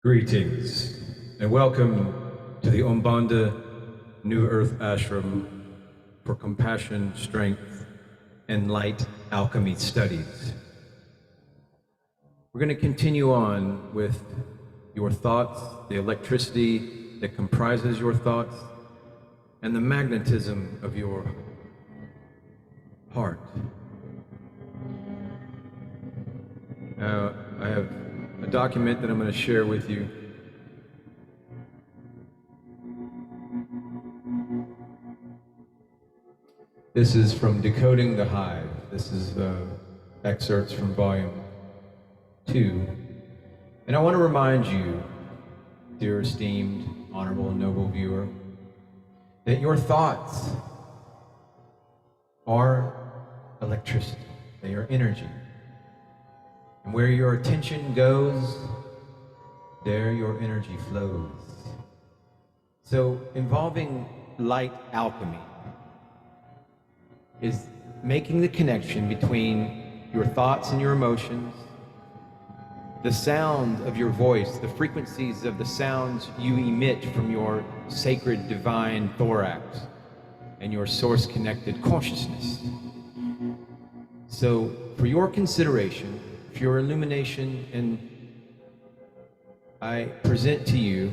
Greetings and welcome to the Umbanda New Earth Ashram for Compassion, Strength, and Light Alchemy Studies. We're going to continue on with your thoughts, the electricity that comprises your thoughts, and the magnetism of your heart. Now, I have a document that I'm going to share with you. This is from Decoding the Hive. This is excerpts from volume 2. And I want to remind you, dear esteemed, honorable, and noble viewer, that your thoughts are electricity. They are energy. And where your attention goes, there your energy flows. So involving light alchemy is making the connection between your thoughts and your emotions, the sound of your voice, the frequencies of the sounds you emit from your sacred divine thorax, and your source-connected consciousness. So for your consideration, for your illumination, and I present to you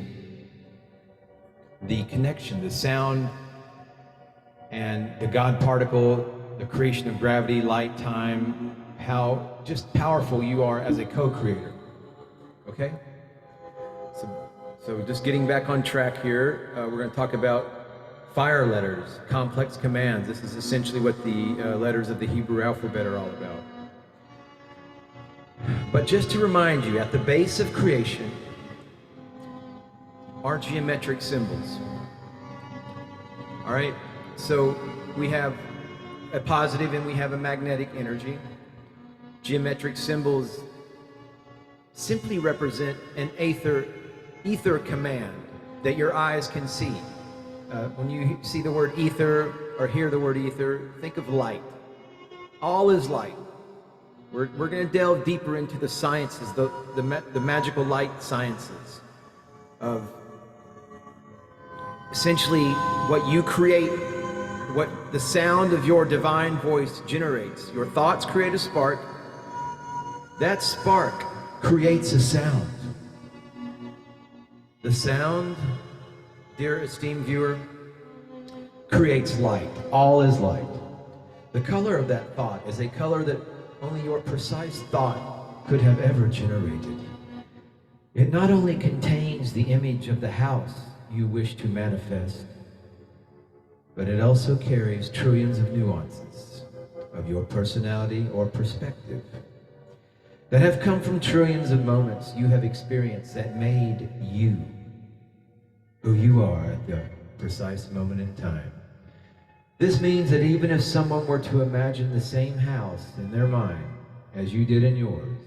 the connection, the sound, and the God particle, the creation of gravity, light, time, how just powerful you are as a co-creator. Okay? So just getting back on track here, we're going to talk about fire letters, complex commands. This is essentially what the letters of the Hebrew alphabet are all about. But just to remind you, at the base of creation are geometric symbols. All right? So we have a positive and we have a magnetic energy. Geometric symbols simply represent an ether command that your eyes can see. When you see the word ether or hear the word ether, think of light. All is light. We're going to delve deeper into the sciences, the magical light sciences of essentially what you create, what the sound of your divine voice generates. Your thoughts create a spark. That spark creates a sound. The sound, dear esteemed viewer, creates light. All is light. The color of that thought is a color that only your precise thought could have ever generated. It not only contains the image of the house you wish to manifest, but it also carries trillions of nuances of your personality or perspective that have come from trillions of moments you have experienced that made you who you are at the precise moment in time. This means that even if someone were to imagine the same house in their mind as you did in yours,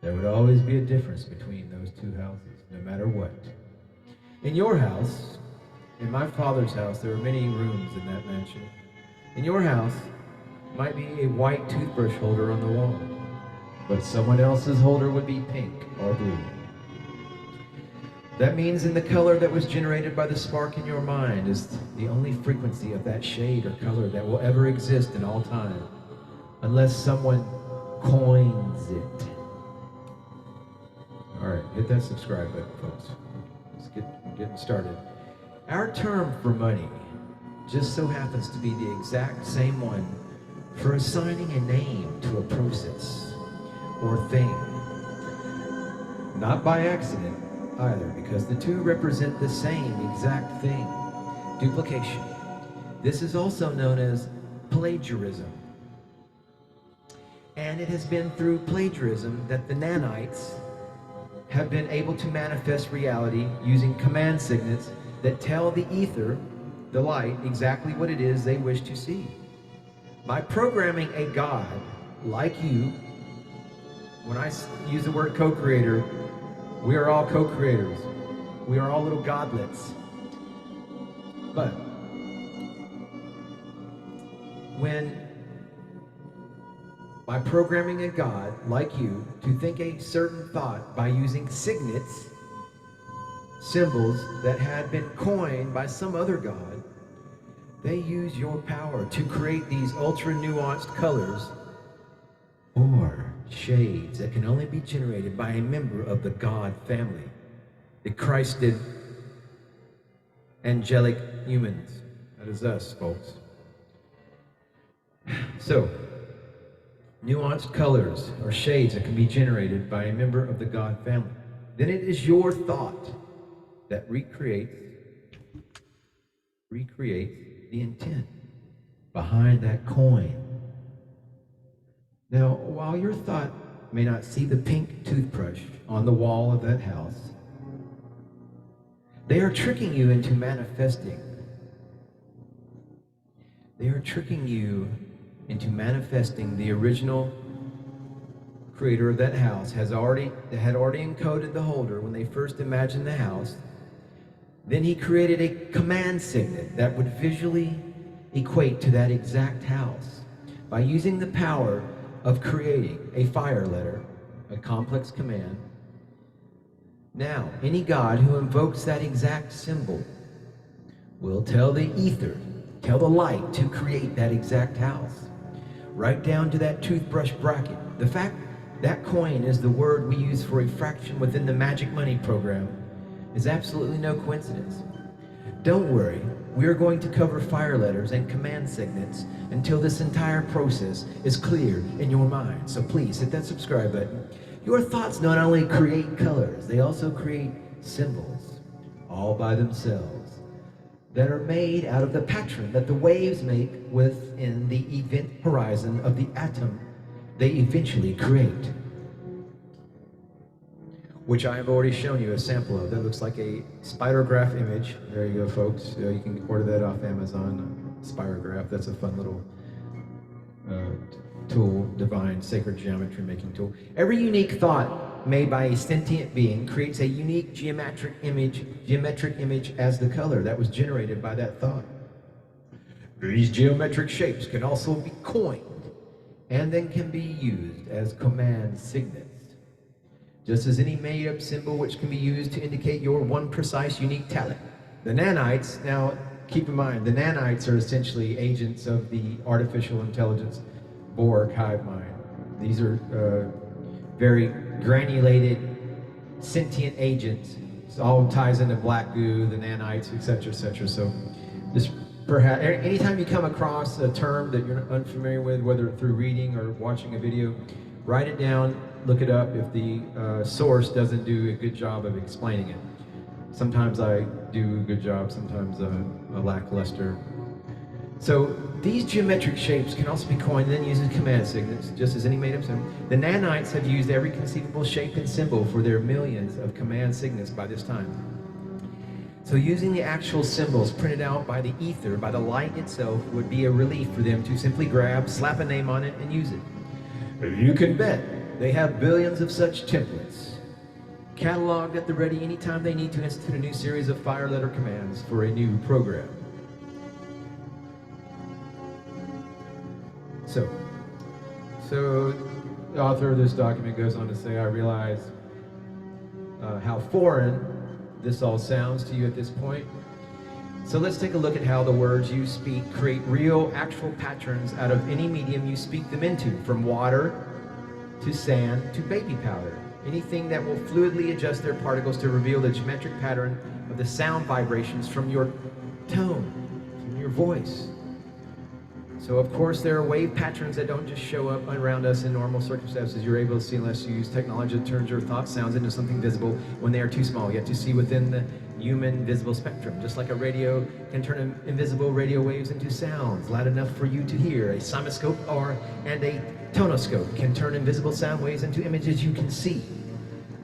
there would always be a difference between those two houses, no matter what. In your house, in my father's house, there are many rooms in that mansion. In your house might be a white toothbrush holder on the wall, but someone else's holder would be pink or blue. That means in the color that was generated by the spark in your mind is the only frequency of that shade or color that will ever exist in all time, unless someone coins it. All right, hit that subscribe button, folks. Let's get getting started. Our term for money just so happens to be the exact same one for assigning a name to a process or thing. Not by accident either, because the two represent the same exact thing, duplication. This is also known as plagiarism. And it has been through plagiarism that the nanites have been able to manifest reality using command signets that tell the ether, the light, exactly what it is they wish to see. By programming a God like you, when I use the word co-creator, we are all co-creators. We are all little godlets. But when by programming a God like you to think a certain thought by using signets symbols that had been coined by some other god, they use your power to create these ultra nuanced colors or shades that can only be generated by a member of the God family, the Christed angelic humans. That is us, folks. So, nuanced colors or shades that can be generated by a member of the God family. Then it is your thought that recreates the intent behind that coin. Now, while your thought may not see the pink toothbrush on the wall of that house, they are tricking you into manifesting. They are tricking you into manifesting the original creator of that house had already encoded the holder when they first imagined the house. Then he created a command signet that would visually equate to that exact house by using the power of creating a fire letter, a complex command. Now, any god who invokes that exact symbol will tell the ether, tell the light to create that exact house, right down to that toothbrush bracket. The fact that coin is the word we use for a fraction within the magic money program is absolutely no coincidence. Don't worry, we are going to cover fire letters and command signets until this entire process is clear in your mind. So please hit that subscribe button. Your thoughts not only create colors, they also create symbols, all by themselves, that are made out of the pattern that the waves make within the event horizon of the atom they eventually create, which I have already shown you a sample of. That looks like a spirograph image. There you go, folks. You can order that off Amazon. Spirograph, that's a fun little tool, divine sacred geometry making tool. Every unique thought made by a sentient being creates a unique geometric image as the color that was generated by that thought. These geometric shapes can also be coined and then can be used as command signets, just as any made-up symbol which can be used to indicate your one precise unique talent. The nanites, now keep in mind, the nanites are essentially agents of the artificial intelligence Borg hive mind. These are very granulated, sentient agents. It all ties into black goo, the nanites, etc., etc. So just perhaps, anytime you come across a term that you're unfamiliar with, whether through reading or watching a video, write it down, look it up if the source doesn't do a good job of explaining it. Sometimes I do a good job, sometimes a lackluster. So these geometric shapes can also be coined and then used as command signets, just as any made-up symbol. The nanites have used every conceivable shape and symbol for their millions of command signets by this time. So using the actual symbols printed out by the ether, by the light itself, would be a relief for them to simply grab, slap a name on it, and use it. You can bet they have billions of such templates, cataloged at the ready anytime they need to institute a new series of fire letter commands for a new program. So the author of this document goes on to say, I realize how foreign this all sounds to you at this point. So let's take a look at how the words you speak create real, actual patterns out of any medium you speak them into, from water to sand to baby powder. Anything that will fluidly adjust their particles to reveal the geometric pattern of the sound vibrations from your tone, from your voice. So of course there are wave patterns that don't just show up around us in normal circumstances. You're able to see unless you use technology that turns your thoughts, sounds into something visible when they are too small. You have to see within the human visible spectrum. Just like a radio can turn invisible radio waves into sounds loud enough for you to hear. A simoscope and a tonoscope can turn invisible sound waves into images you can see.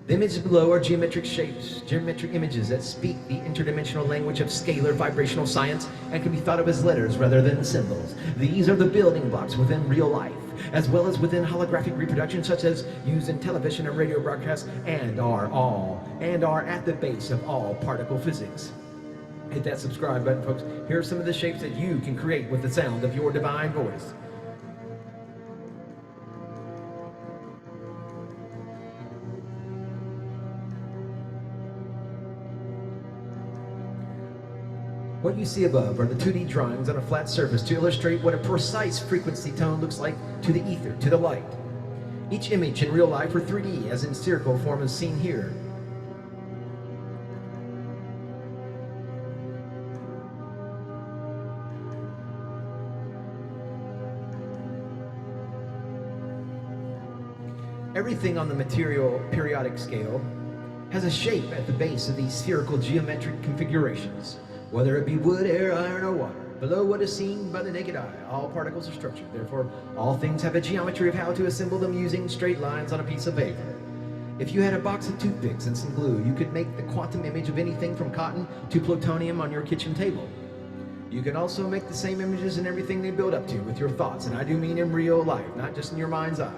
The images below are geometric shapes, geometric images that speak the interdimensional language of scalar vibrational science and can be thought of as letters rather than symbols. These are the building blocks within real life, as well as within holographic reproduction, such as used in television and radio broadcasts, and are at the base of all particle physics. Hit that subscribe button, folks. Here are some of the shapes that you can create with the sound of your divine voice. What you see above are the 2D drawings on a flat surface to illustrate what a precise frequency tone looks like to the ether, to the light. Each image in real life or 3D, as in spherical form as seen here. Everything on the material periodic scale has a shape at the base of these spherical geometric configurations, whether it be wood, air, iron, or water. Below what is seen by the naked eye, all particles are structured. Therefore, all things have a geometry of how to assemble them using straight lines on a piece of paper. If you had a box of toothpicks and some glue, you could make the quantum image of anything from cotton to plutonium on your kitchen table. You can also make the same images and everything they build up to with your thoughts, and I do mean in real life, not just in your mind's eye.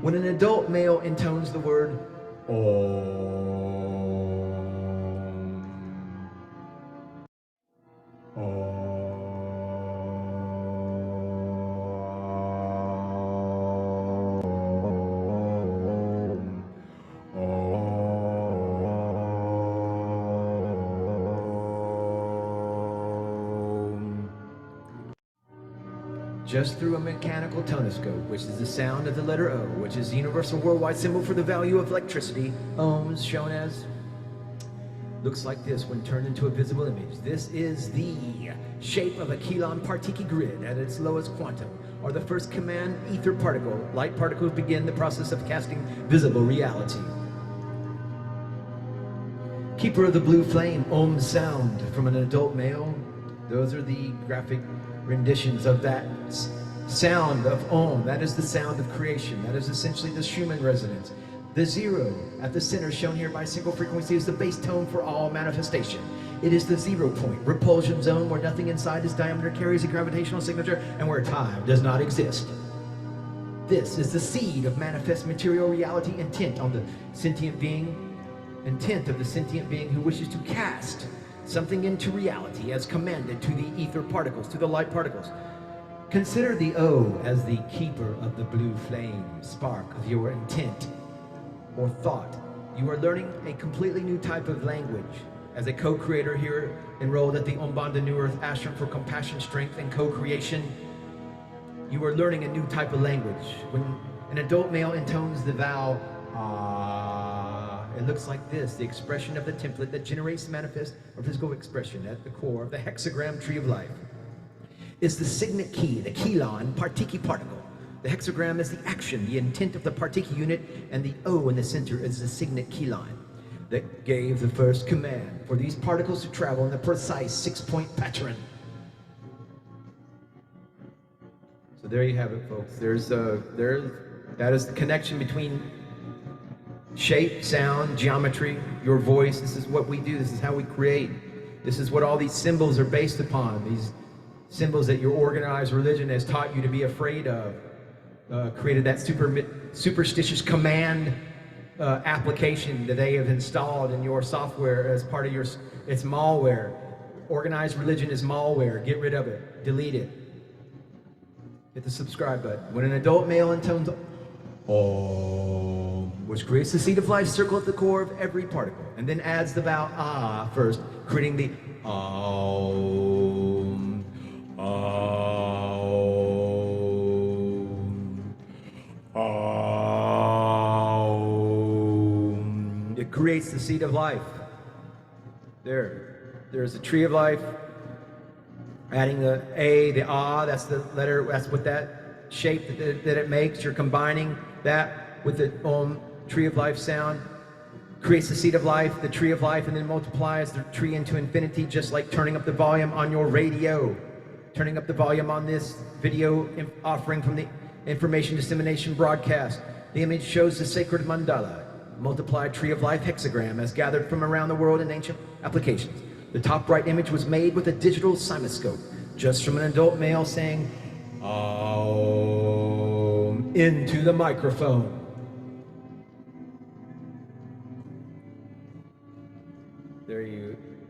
When an adult male intones the word Om, just through a mechanical tonoscope, which is the sound of the letter O, which is the universal worldwide symbol for the value of electricity, ohms, shown as, looks like this when turned into a visible image. This is the shape of a Kilon Partiki grid at its lowest quantum, or the first command ether particle. Light particles begin the process of casting visible reality. Keeper of the blue flame, Om sound from an adult male. Those are the graphic renditions of that sound of Om. That is the sound of creation. That is essentially the Schumann resonance. The zero at the center, shown here by single frequency, is the base tone for all manifestation. It is the 0 point, repulsion zone, where nothing inside its diameter carries a gravitational signature and where time does not exist. This is the seed of manifest material reality, intent on the sentient being, intent of the sentient being who wishes to cast something into reality as commanded to the ether particles, to the light particles. Consider the O as the keeper of the blue flame, spark of your intent or thought. You are learning a completely new type of language. As a co-creator here, enrolled at the Umbanda New Earth Ashram for Compassion, Strength, and Co-Creation, you are learning a new type of language. When an adult male intones the vow, it looks like this, the expression of the template that generates manifest or physical expression at the core of the hexagram tree of life. Is the signet key, the Kilon Partiki particle. The hexagram is the action, the intent of the Partiki unit, and the O in the center is the signet Kilon that gave the first command for these particles to travel in the precise 6-point pattern. So there you have it, folks. That is the connection between shape, sound, geometry, your voice. This is what we do. This is how we create. This is what all these symbols are based upon. These symbols that your organized religion has taught you to be afraid of. Created that superstitious command application that they have installed in your software as part of your, it's malware. Organized religion is malware. Get rid of it. Delete it. Hit the subscribe button. When an adult male intones Om, which creates the seed of life circle at the core of every particle, and then adds the vowel Ah first, creating the Om, Om, Om. It creates the seed of life. There's a tree of life. Adding the A, the Ah, that's the letter, that's what that shape that it makes. You're combining that with the Om, tree of life sound, creates the seed of life, the tree of life, and then multiplies the tree into infinity, just like turning up the volume on your radio, turning up the volume on this video offering from the information dissemination broadcast. The image shows the sacred mandala, multiplied tree of life hexagram as gathered from around the world in ancient applications. The top right image was made with a digital simoscope, just from an adult male saying Om into the microphone.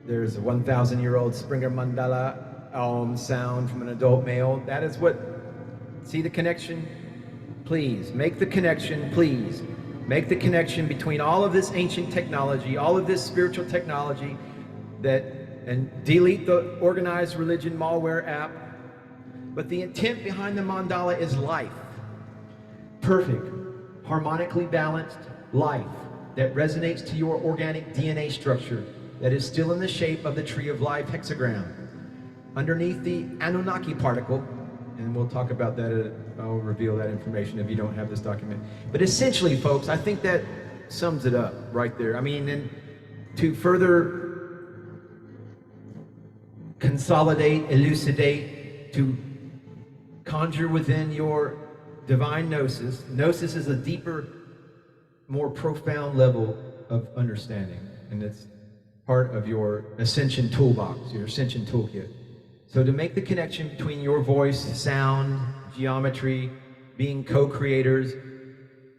There's a 1,000-year-old Springer Mandala Om sound from an adult male. That is what, see the connection? Please, make the connection, please. Make the connection between all of this ancient technology, all of this spiritual technology that and delete the organized religion malware app. But the intent behind the mandala is life. Perfect, harmonically balanced life that resonates to your organic DNA structure that is still in the shape of the tree of life hexagram. Underneath the Anunnaki particle, and we'll talk about that, I'll reveal that information if you don't have this document. But essentially, folks, I think that sums it up right there. I mean, and to further consolidate, elucidate, to conjure within your divine gnosis. Gnosis is a deeper, more profound level of understanding, and it's part of your ascension toolbox, your ascension toolkit. So to make the connection between your voice, sound, geometry, being co-creators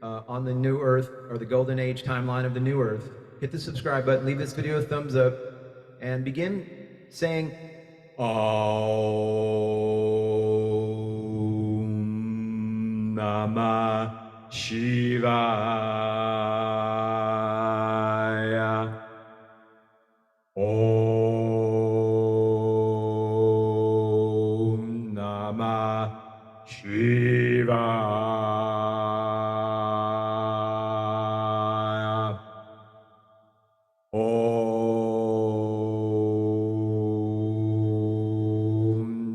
on the new earth, or the golden age timeline of the new earth, hit the subscribe button, leave this video a thumbs up, and begin saying Om Namah Shivaya. Om Namah Shivaya. Om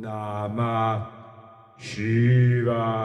Namah Shivaya.